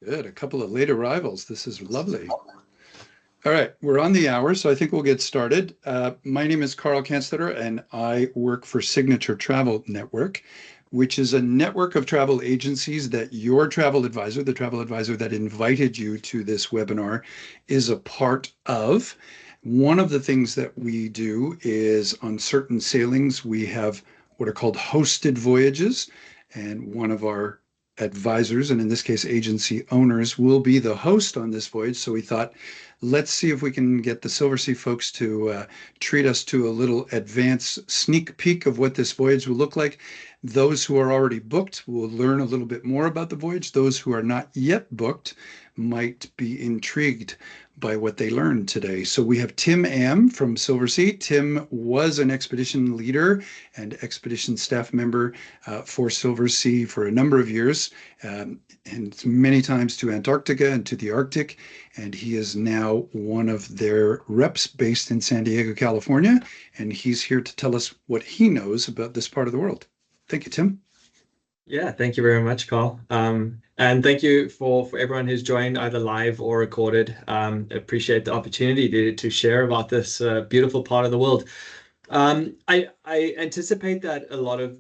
Good. A couple of late arrivals. This is lovely. All right, we're on the hour, so I think we'll get started. My name is Carl Kanstetter, and I work for Signature Travel Network, which is a network of travel agencies that your travel advisor, the travel advisor that invited you to this webinar, is a part of. One of the things that we do is on certain sailings, we have what are called hosted voyages, and one of our advisors, and in this case, agency owners, will be the host on this voyage. So we thought, let's see if we can get the Silversea folks to treat us to a little advance sneak peek of what this voyage will look like. Those who are already booked will learn a little bit more about the voyage. Those who are not yet booked might be intrigued by what they learned today. So we have Tim Amm from Silversea. Tim was an expedition leader and expedition staff member for Silversea for a number of years, and many times to Antarctica and to the Arctic. And he is now one of their reps based in San Diego, California. And he's here to tell us what he knows about this part of the world. Thank you, Tim. Yeah, thank you very much, Carl. And thank you for everyone who's joined either live or recorded. Appreciate the opportunity to share about this beautiful part of the world. I anticipate that a lot of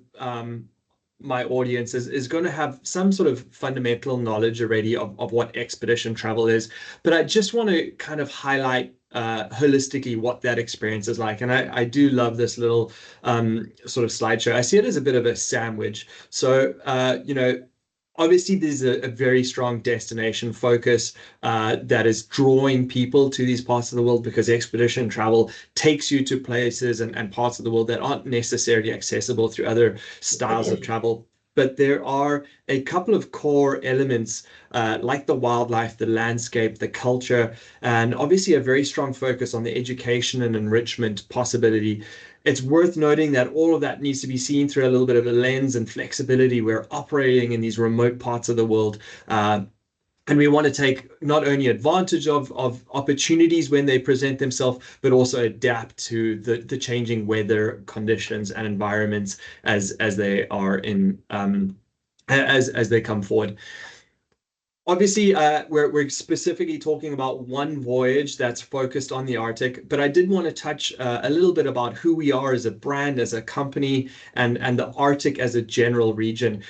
my audience is going to have some sort of fundamental knowledge already of what expedition travel is, but I just want to kind of highlight holistically what that experience is like. And I do love this little sort of slideshow. I see it as a bit of a sandwich. So, obviously there's a very strong destination focus that is drawing people to these parts of the world, because expedition travel takes you to places and parts of the world that aren't necessarily accessible through other styles of travel. But there are a couple of core elements like the wildlife, the landscape, the culture, and obviously a very strong focus on the education and enrichment possibility. It's worth noting that all of that needs to be seen through a little bit of a lens and flexibility. We're operating in these remote parts of the world. And we want to take not only advantage of opportunities when they present themselves, but also adapt to the changing weather conditions and environments as they are in as they come forward. Obviously, we're specifically talking about one voyage that's focused on the Arctic, but I did want to touch a little bit about who we are as a brand, as a company, and the Arctic as a general region.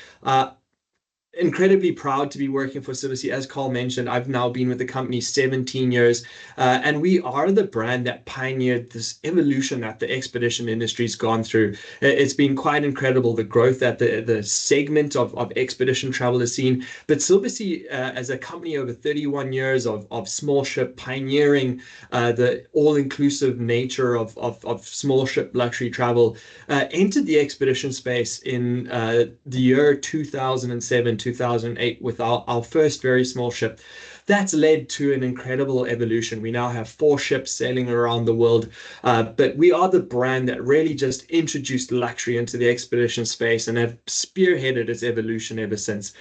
Incredibly proud to be working for Silversea. As Carl mentioned, I've now been with the company 17 years, and we are the brand that pioneered this evolution that the expedition industry's gone through. It's been quite incredible, the growth that the segment of expedition travel has seen. But Silversea, as a company over 31 years of small ship pioneering the all-inclusive nature of small ship luxury travel, entered the expedition space in the year 2007, 2008 with our first very small ship. That's led to an incredible evolution. We now have 4 ships sailing around the world, but we are the brand that really just introduced luxury into the expedition space and have spearheaded its evolution ever since.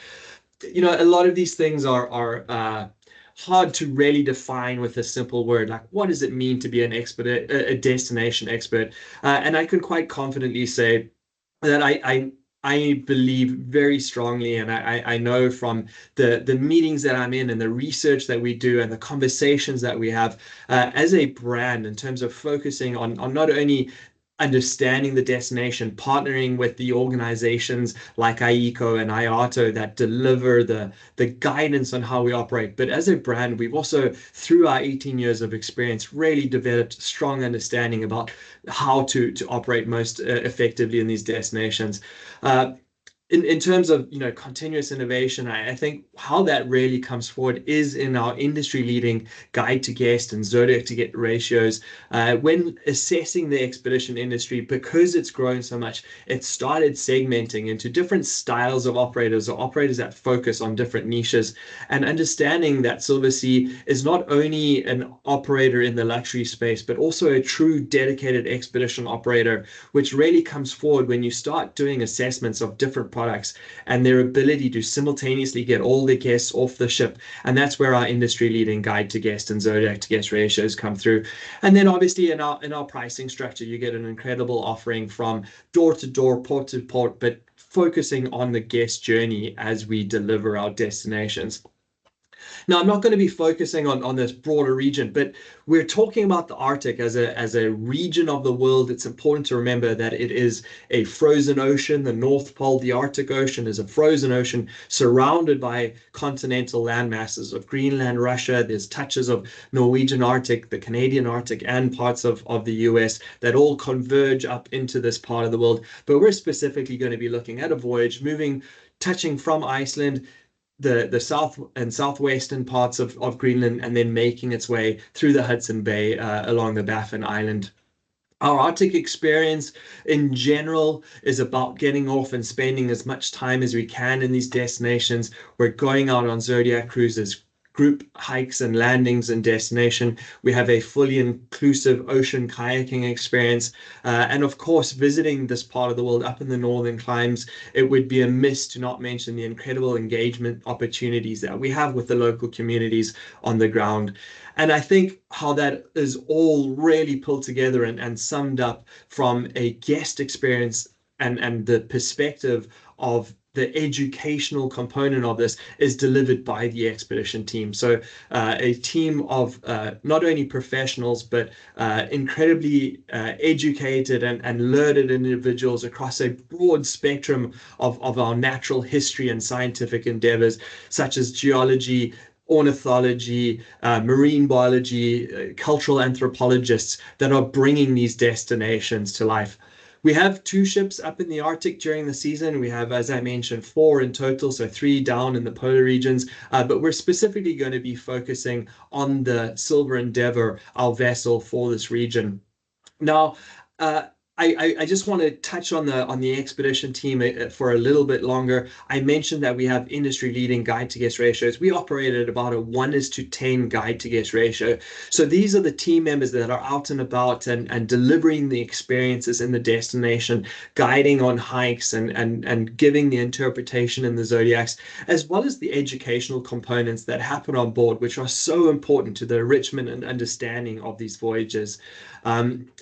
A lot of these things are hard to really define with a simple word. Like, what does it mean to be an expert, a destination expert? And I can quite confidently say that I believe very strongly, and I know from the meetings that I'm in and the research that we do and the conversations that we have as a brand, in terms of focusing on not only understanding the destination, partnering with the organizations like IECO and IATO that deliver the guidance on how we operate. But as a brand, we've also, through our 18 years of experience, really developed strong understanding about how to operate most effectively in these destinations. In terms of continuous innovation, I think how that really comes forward is in our industry-leading guide to guest and zodiac to guest ratios. When assessing the expedition industry, because it's grown so much, it started segmenting into different styles of operators, or operators that focus on different niches, and understanding that Silversea is not only an operator in the luxury space, but also a true dedicated expedition operator, which really comes forward when you start doing assessments of different products and their ability to simultaneously get all the guests off the ship. And that's where our industry-leading guide to guest and zodiac to guest ratios come through. And then obviously in our pricing structure, you get an incredible offering from door to door, port to port, but focusing on the guest journey as we deliver our destinations. Now, I'm not going to be focusing on this broader region, but we're talking about the Arctic as a region of the world. It's important to remember that it is a frozen ocean. The North Pole, the Arctic Ocean, is a frozen ocean surrounded by continental land masses of Greenland, Russia. There's touches of Norwegian Arctic, the Canadian Arctic, and parts of the US that all converge up into this part of the world. But we're specifically going to be looking at a voyage touching from Iceland, the south and southwestern parts of Greenland, and then making its way through the Hudson Bay along the Baffin Island. Our Arctic experience in general is about getting off and spending as much time as we can in these destinations. We're going out on Zodiac cruises, group hikes and landings and destination. We have a fully inclusive ocean kayaking experience. And of course, visiting this part of the world up in the northern climes, it would be amiss to not mention the incredible engagement opportunities that we have with the local communities on the ground. And I think how that is all really pulled together and summed up from a guest experience and the perspective of the educational component of this is delivered by the expedition team. So a team of not only professionals, but incredibly educated and learned individuals across a broad spectrum of our natural history and scientific endeavors, such as geology, ornithology, marine biology, cultural anthropologists that are bringing these destinations to life. We have 2 ships up in the Arctic during the season. We have, as I mentioned, 4 in total, so 3 down in the polar regions. But we're specifically going to be focusing on the Silver Endeavour, our vessel for this region. Now, I just want to touch on the expedition team for a little bit longer. I mentioned that we have industry-leading guide-to-guest ratios. We operate at about a 1:10 guide-to-guest ratio. So these are the team members that are out and about and delivering the experiences in the destination, guiding on hikes and giving the interpretation in the Zodiacs, as well as the educational components that happen on board, which are so important to the enrichment and understanding of these voyages.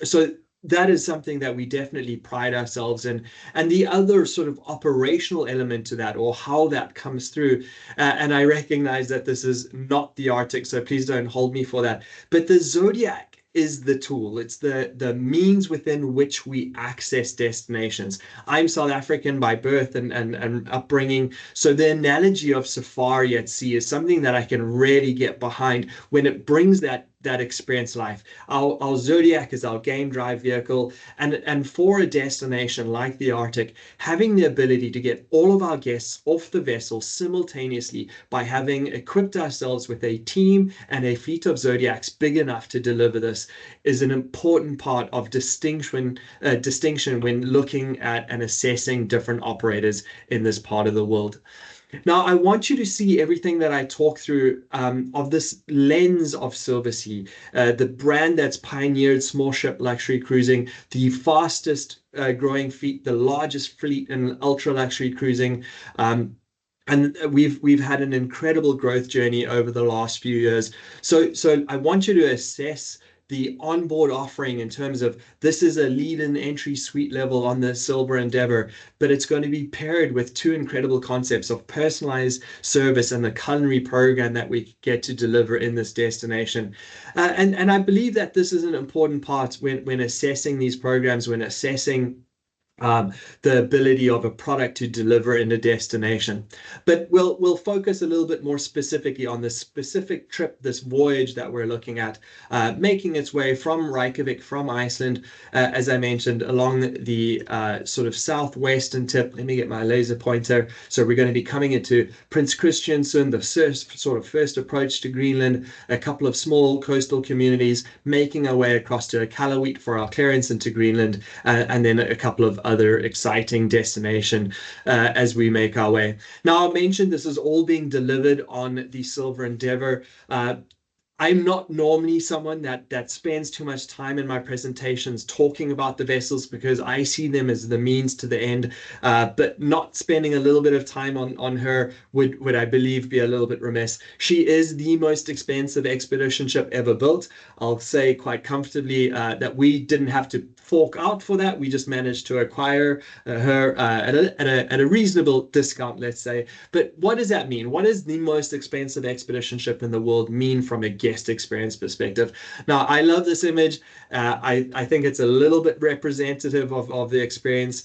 So that is something that we definitely pride ourselves in. And the other sort of operational element to that, or how that comes through, and I recognize that this is not the Arctic, so please don't hold me for that, but the Zodiac is the tool. It's the means within which we access destinations. I'm South African by birth and upbringing, so the analogy of safari at sea is something that I can really get behind when it brings that experience to life. Our Zodiac is our game drive vehicle, and for a destination like the Arctic, having the ability to get all of our guests off the vessel simultaneously by having equipped ourselves with a team and a fleet of Zodiacs big enough to deliver this is an important part of distinction when looking at and assessing different operators in this part of the world. Now, I want you to see everything that I talk through of this lens of Silversea, the brand that's pioneered small ship luxury cruising, the fastest growing fleet, the largest fleet in ultra luxury cruising. And we've had an incredible growth journey over the last few years. So I want you to assess the onboard offering in terms of this is a lead-in entry suite level on the Silver Endeavour, but it's going to be paired with 2 incredible concepts of personalized service and the culinary program that we get to deliver in this destination. And I believe that this is an important part when assessing these programs, when assessing the ability of a product to deliver in a destination. But we'll focus a little bit more specifically on this specific trip, this voyage that we're looking at, making its way from Reykjavik, from Iceland, as I mentioned, along the sort of southwestern tip. Let me get my laser pointer. So we're going to be coming into Prince Christiansund, the first approach to Greenland, a couple of small coastal communities, making our way across to Iqaluit for our clearance into Greenland, and then a couple of other exciting destination as we make our way. Now, I mentioned this is all being delivered on the Silver Endeavour. I'm not normally someone that spends too much time in my presentations talking about the vessels, because I see them as the means to the end. But not spending a little bit of time on her would I believe be a little bit remiss. She is the most expensive expedition ship ever built. I'll say quite comfortably that we didn't have to fork out for that. We just managed to acquire her at a reasonable discount, let's say. But what does that mean? What does the most expensive expedition ship in the world mean from a guest experience perspective? Now, I love this image. I think it's a little bit representative of the experience.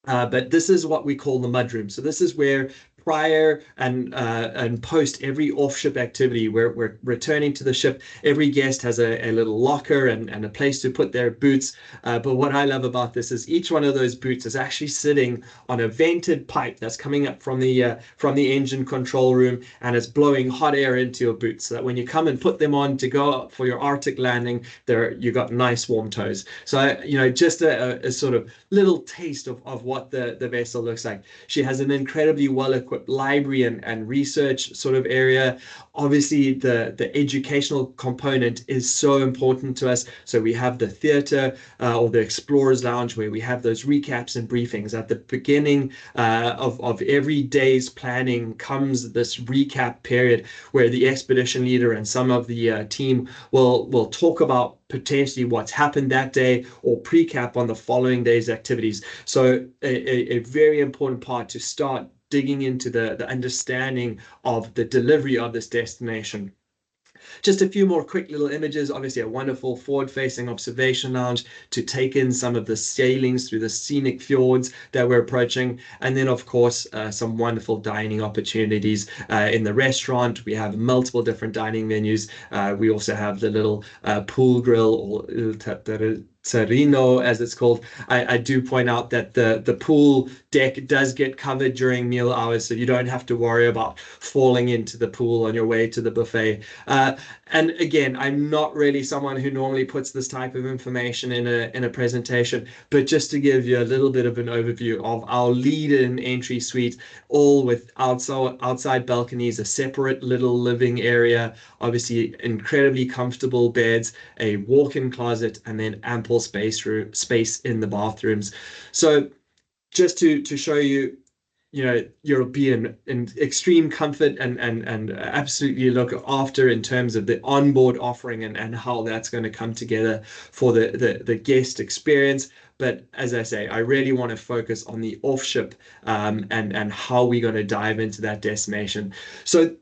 But this is what we call the mudroom. So this is where prior and post every off-ship activity, we're returning to the ship, every guest has a little locker and a place to put their boots. But what I love about this is each one of those boots is actually sitting on a vented pipe that's coming up from the engine control room, and it's blowing hot air into your boots, so that when you come and put them on to go up for your Arctic landing, there you got nice warm toes. So just a sort of little taste of what the vessel looks like. She has an incredibly well-equipped library and research sort of area. Obviously, the educational component is so important to us. So we have the theater or the Explorers Lounge, where we have those recaps and briefings. At the beginning of every day's planning comes this recap period where the expedition leader and some of the team will talk about potentially what's happened that day or precap on the following day's activities. So a very important part to start digging into the understanding of the delivery of this destination. Just a few more quick little images. Obviously, a wonderful forward-facing observation lounge to take in some of the sailings through the scenic fjords that we're approaching. And then, of course, some wonderful dining opportunities in the restaurant. We have multiple different dining menus. We also have the little pool grill, or Serino, as it's called. I do point out that the pool deck does get covered during meal hours, so you don't have to worry about falling into the pool on your way to the buffet. And again, I'm not really someone who normally puts this type of information in a presentation, but just to give you a little bit of an overview of our lead-in entry suite, all with outside balconies, a separate little living area, obviously incredibly comfortable beds, a walk-in closet, and then ample space in the bathrooms. So just to show you, you'll be in extreme comfort and absolutely look after in terms of the onboard offering and how that's going to come together for the guest experience. But as I say, I really want to focus on the off-ship and how we're going to dive into that destination. So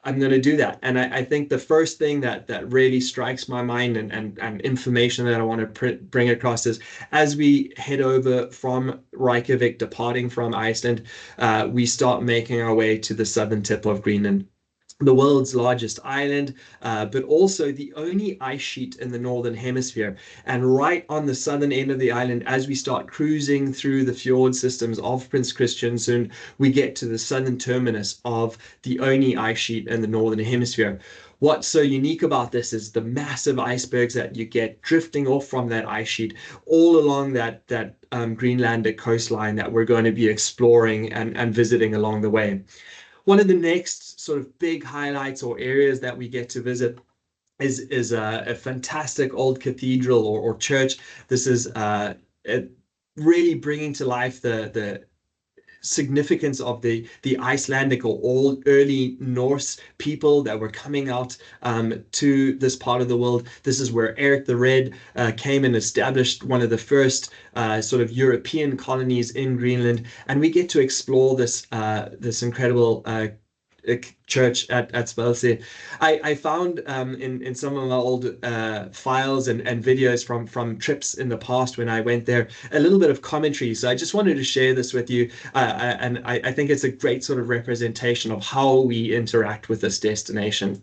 I'm going to do that. And I think the first thing that really strikes my mind and information that I want to bring across is, as we head over from Reykjavik, departing from Iceland, we start making our way to the southern tip of Greenland, the world's largest island, but also the only ice sheet in the northern hemisphere. And right on the southern end of the island, as we start cruising through the fjord systems of Prince Christian, soon we get to the southern terminus of the only ice sheet in the northern hemisphere. What's so unique about this is the massive icebergs that you get drifting off from that ice sheet all along that Greenlandic coastline that we're going to be exploring and visiting along the way. One of the next sort of big highlights or areas that we get to visit is a fantastic old cathedral or church. This is really bringing to life the significance of the Icelandic or old early Norse people that were coming out to this part of the world. This is where Eric the Red came and established one of the first sort of European colonies in Greenland, and we get to explore this incredible church at Silversea. I found in some of my old files and videos from trips in the past when I went there a little bit of commentary. So I just wanted to share this with you, and I think it's a great sort of representation of how we interact with this destination.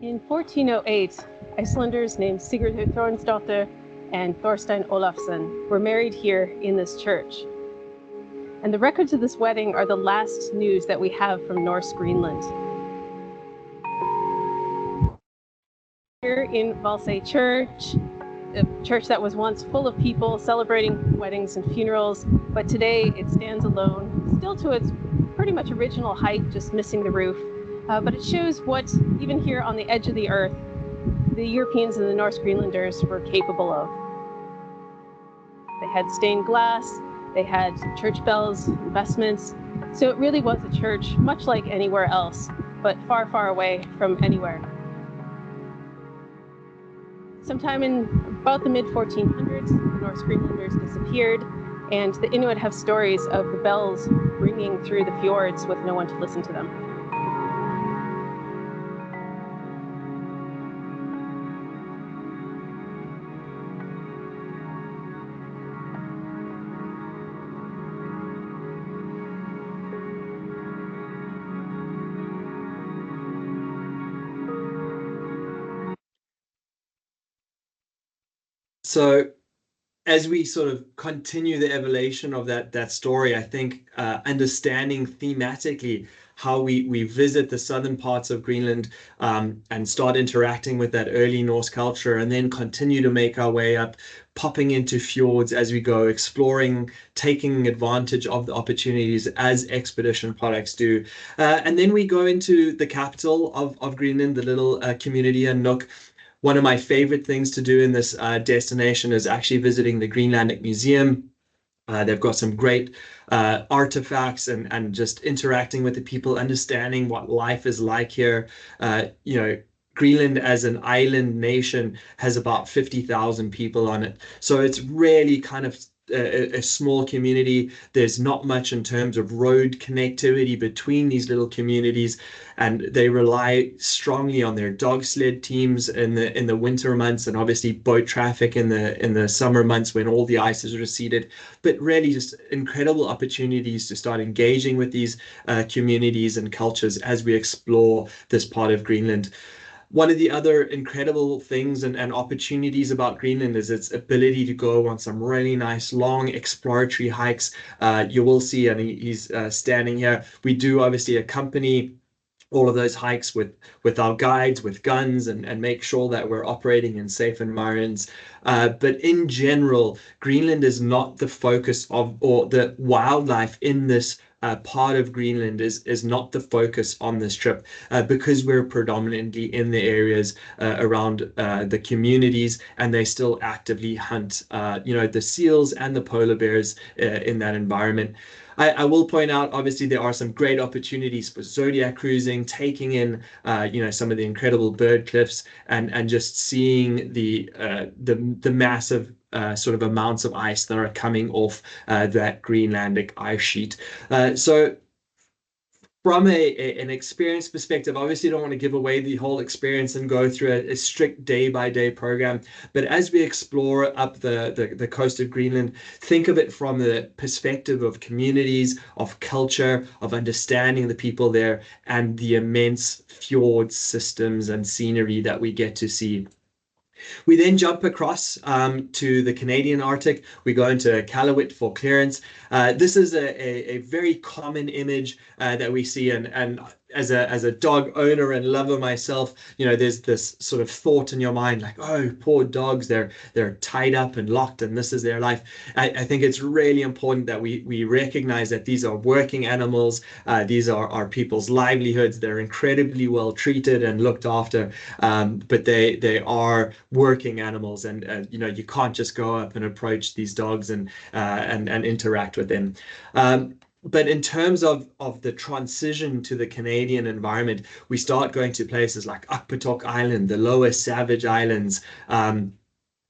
In 1408, Icelanders named Sigurður Þórarinsdóttir and Thorstein Olafsson were married here in this church. And the records of this wedding are the last news that we have from Norse Greenland. here in Valsay Church, a church that was once full of people celebrating weddings and funerals, but today it stands alone, still to its pretty much original height, just missing the roof. But it shows what, even here on the edge of the earth, the Europeans and the Norse Greenlanders were capable of. They had stained glass, they had church bells, vestments, so it really was a church much like anywhere else, but far, far away from anywhere. Sometime in about the mid-1400s, the Norse Greenlanders disappeared, and the Inuit have stories of the bells ringing through the fjords with no one to listen to them. So as we sort of continue the evolution of that story, I think understanding thematically how we visit the southern parts of Greenland and start interacting with that early Norse culture, and then continue to make our way up, popping into fjords as we go, exploring, taking advantage of the opportunities as expedition products do. And then we go into the capital of Greenland, the little community in Nuuk. One of my favorite things to do in this destination is actually visiting the Greenlandic Museum. They've got some great artifacts and just interacting with the people, understanding what life is like here. You know, Greenland as an island nation has about 50,000 people on it. So it's really kind of a small community. There's not much in terms of road connectivity between these little communities, and they rely strongly on their dog sled teams in the winter months, and obviously boat traffic in the summer months when all the ice is receded. But really just incredible opportunities to start engaging with these communities and cultures as we explore this part of Greenland. One of the other incredible things and opportunities about Greenland is its ability to go on some really nice long exploratory hikes. You will see, and he's standing here. We do obviously accompany all of those hikes with our guides, with guns, and make sure that we're operating in safe environments. But in general, Greenland is not the focus of, or the wildlife in this part of Greenland is not the focus on this trip, because we're predominantly in the areas around the communities, and they still actively hunt the seals and the polar bears in that environment. I will point out, obviously, there are some great opportunities for zodiac cruising, taking in some of the incredible bird cliffs, and just seeing the massive sort of amounts of ice that are coming off that Greenlandic ice sheet. So from an experience perspective, obviously don't want to give away the whole experience and go through a strict day-by-day program. But as we explore up the coast of Greenland, think of it from the perspective of communities, of culture, of understanding the people there, and the immense fjords, systems, and scenery that we get to see. We then jump across to the Canadian Arctic. We go into Iqaluit for clearance. This is a very common image that we see, and as a dog owner and lover myself, there's this sort of thought in your mind like, oh, poor dogs, they're tied up and locked, and this is their life. I think it's really important that we recognize that these are working animals. These are people's livelihoods. They're incredibly well treated and looked after, but they are working animals, and you can't just go up and approach these dogs and interact with them. But in terms of the transition to the Canadian environment, we start going to places like Ukpatok Island, the Lower Savage Islands,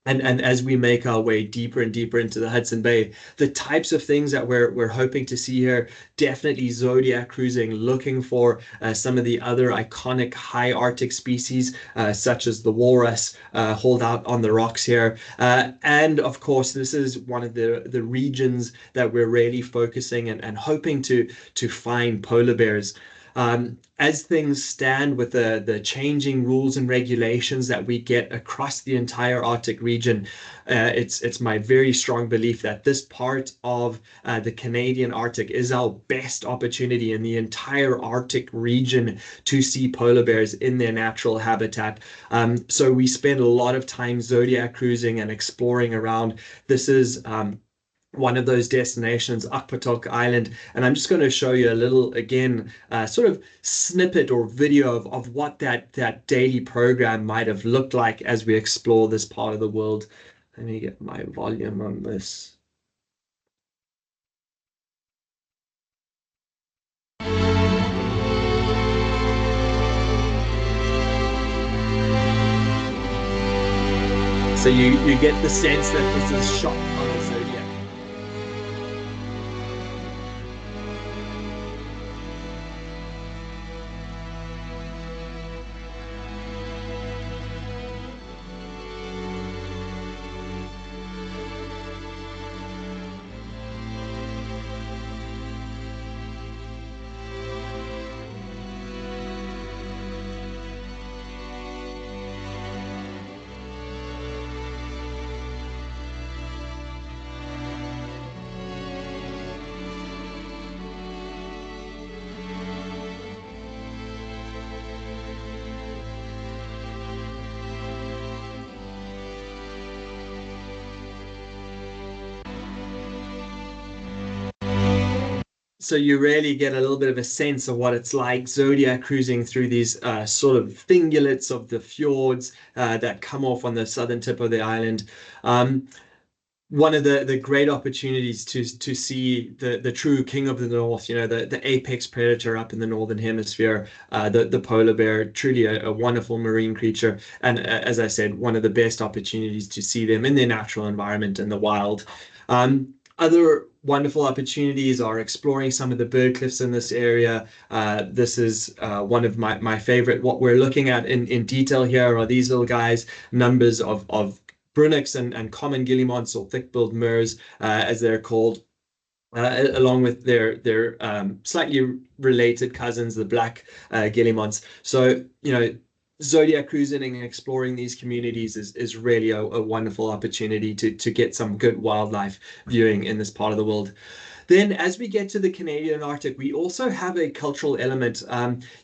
and as we make our way deeper and deeper into the Hudson Bay, the types of things that we're hoping to see here, definitely zodiac cruising, looking for some of the other iconic high Arctic species, such as the walrus, hold out on the rocks here. And of course, this is one of the regions that we're really focusing and hoping to find polar bears. As things stand with the changing rules and regulations that we get across the entire Arctic region, it's my very strong belief that this part of the Canadian Arctic is our best opportunity in the entire Arctic region to see polar bears in their natural habitat. So we spend a lot of time zodiac cruising and exploring around. This is one of those destinations, Akpatok Island. And I'm just going to show you a little, again, sort of snippet or video of what that daily program might have looked like as we explore this part of the world. Let me get my volume on this. So you get the sense that this is shot on a zodiac. So you really get a little bit of a sense of what it's like zodiac cruising through these sort of fingulates of the fjords that come off on the southern tip of the island. One of the great opportunities to see the true king of the north, the apex predator up in the northern hemisphere, the polar bear, truly a wonderful marine creature. And as I said, one of the best opportunities to see them in their natural environment in the wild. Other wonderful opportunities are exploring some of the bird cliffs in this area. This is one of my favorite. What we're looking at in detail here are these little guys, numbers of brunix and common guillemots, or thick-billed murres, as they're called, along with their slightly related cousins, the black guillemots. So, zodiac cruising and exploring these communities is really a wonderful opportunity to get some good wildlife viewing in this part of the world. Then as we get to the Canadian Arctic, we also have a cultural element.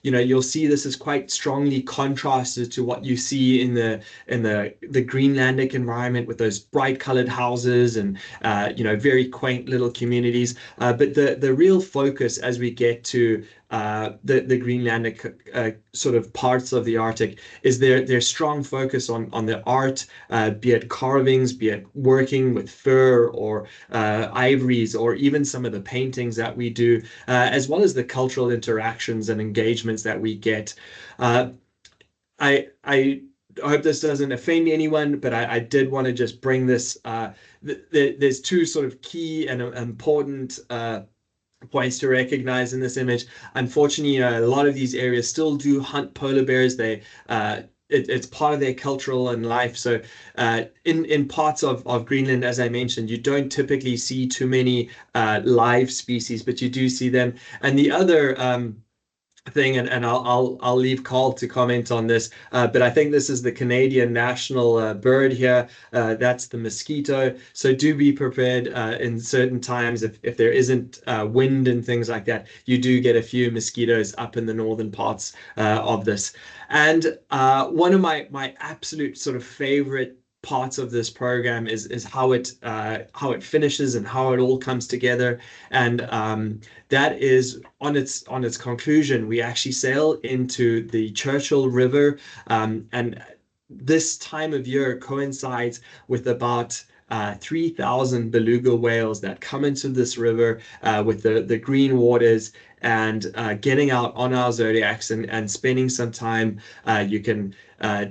You'll see this is quite strongly contrasted to what you see in the Greenlandic environment, with those bright colored houses and very quaint little communities. But the real focus as we get to the Greenlandic sort of parts of the Arctic is their strong focus on the art, be it carvings, be it working with fur or ivories, or even some of the paintings that we do, as well as the cultural interactions and engagements that we get. I hope this doesn't offend anyone, but I did want to just bring this. There's two sort of key and important points to recognize in this image. Unfortunately, a lot of these areas still do hunt polar bears. It's part of their cultural and life. So in parts of Greenland, as I mentioned, you don't typically see too many live species, but you do see them. And the other thing, and I'll leave Carl to comment on this, but I think this is the Canadian national bird here. That's the mosquito. So do be prepared in certain times, if there isn't wind and things like that, you do get a few mosquitoes up in the northern parts of this. And one of my absolute sort of favorite parts of this program is how it finishes and how it all comes together. And that is on its conclusion, we actually sail into the Churchill River, and this time of year coincides with about 3,000 beluga whales that come into this river with the green waters, and getting out on our zodiacs and spending some time. You can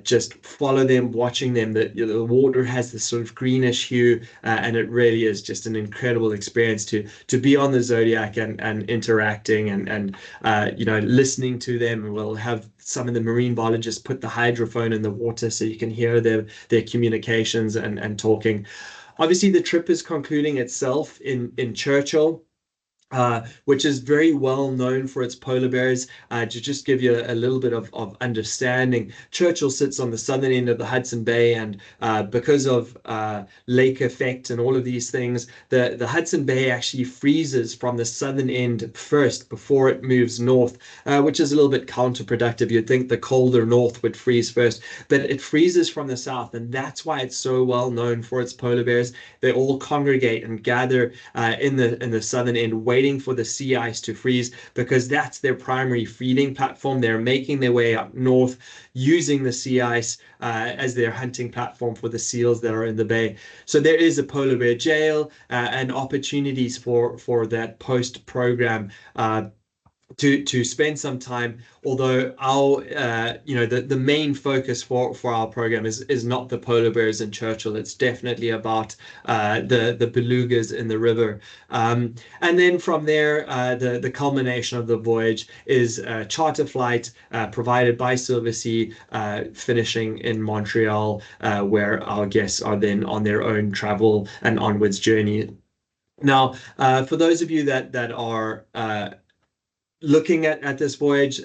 just follow them, watching them. The water has this sort of greenish hue, and it really is just an incredible experience to be on the zodiac and interacting and listening to them. We'll have some of the marine biologists put the hydrophone in the water so you can hear their communications and talking. Obviously, the trip is concluding itself in Churchill. which is very well known for its polar bears. To just give you a little bit of understanding, Churchill sits on the southern end of the Hudson Bay, and because of lake effect and all of these things, the Hudson Bay actually freezes from the southern end first before it moves north, which is a little bit counterproductive. You'd think the colder north would freeze first, but it freezes from the south, and that's why it's so well known for its polar bears. They all congregate and gather in the southern end, waiting for the sea ice to freeze, because that's their primary feeding platform. They're making their way up north using the sea ice as their hunting platform for the seals that are in the bay. So there is a polar bear jail and opportunities for that post program to spend some time, although our the main focus for our program is not the polar bears in Churchill. It's definitely about the belugas in the river, and then from there the culmination of the voyage is a charter flight provided by Silversea, finishing in Montreal, where our guests are then on their own travel and onwards journey. Now, for those of you that are looking at this voyage,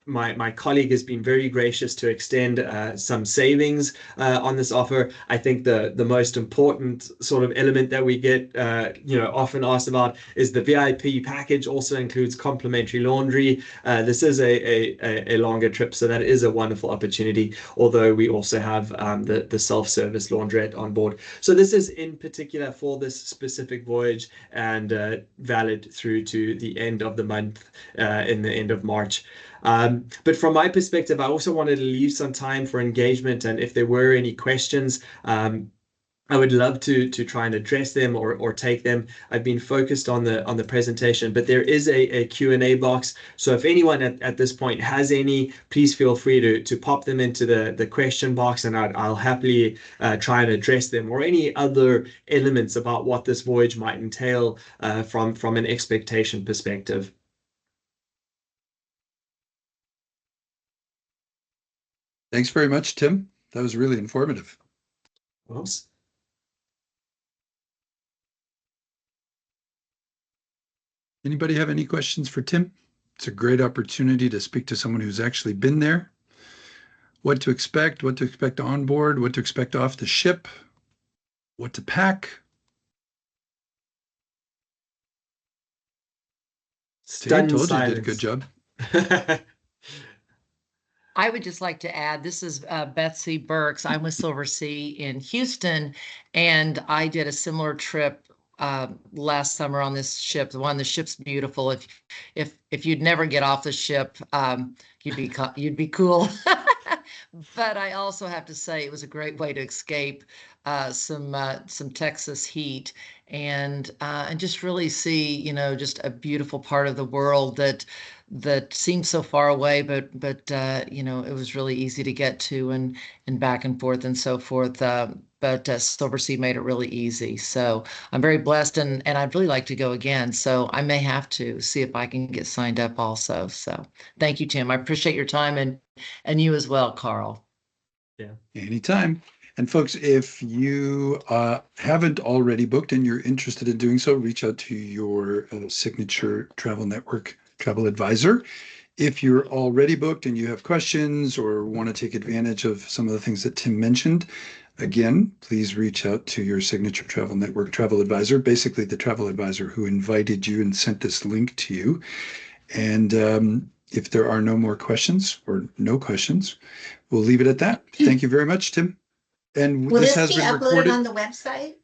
my colleague has been very gracious to extend some savings on this offer. I think the most important sort of element that we get often asked about is the VIP package also includes complimentary laundry. This is a longer trip, so that is a wonderful opportunity, although we also have the self-service laundrette on board. So this is in particular for this specific voyage, and valid through to the end of the month, in the end of March. But from my perspective, I also wanted to leave some time for engagement, and if there were any questions, I would love to try and address them or take them. I've been focused on the presentation, but there is a Q&A box. So if anyone at this point has any, please feel free to pop them into the question box, and I'll happily try and address them, or any other elements about what this voyage might entail from an expectation perspective. Thanks very much, Tim. That was really informative. Oops. Anybody have any questions for Tim? It's a great opportunity to speak to someone who's actually been there. What to expect on board, what to expect off the ship, what to pack. Stunned told silence. You did a good job. I would just like to add, this is Betsy Burks. I'm with Silversea in Houston, and I did a similar trip last summer on this ship. The ship's beautiful. If you'd never get off the ship, you'd be cool. But I also have to say it was a great way to escape some Texas heat, and just really see, just a beautiful part of the world that seems so far away, but it was really easy to get to, and back and forth and so forth. But Silversea made it really easy. So I'm very blessed, and I'd really like to go again. So I may have to see if I can get signed up also. So thank you, Tim. I appreciate your time, and you as well, Carl. Yeah. Anytime. And folks, if you haven't already booked and you're interested in doing so, reach out to your Signature Travel Network travel advisor. If you're already booked and you have questions or want to take advantage of some of the things that Tim mentioned, again, please reach out to your Signature Travel Network travel advisor, basically the travel advisor who invited you and sent this link to you. And if there are no more questions or no questions, we'll leave it at that. Thank you very much, Tim. And Will this this has be been uploaded recorded on the website?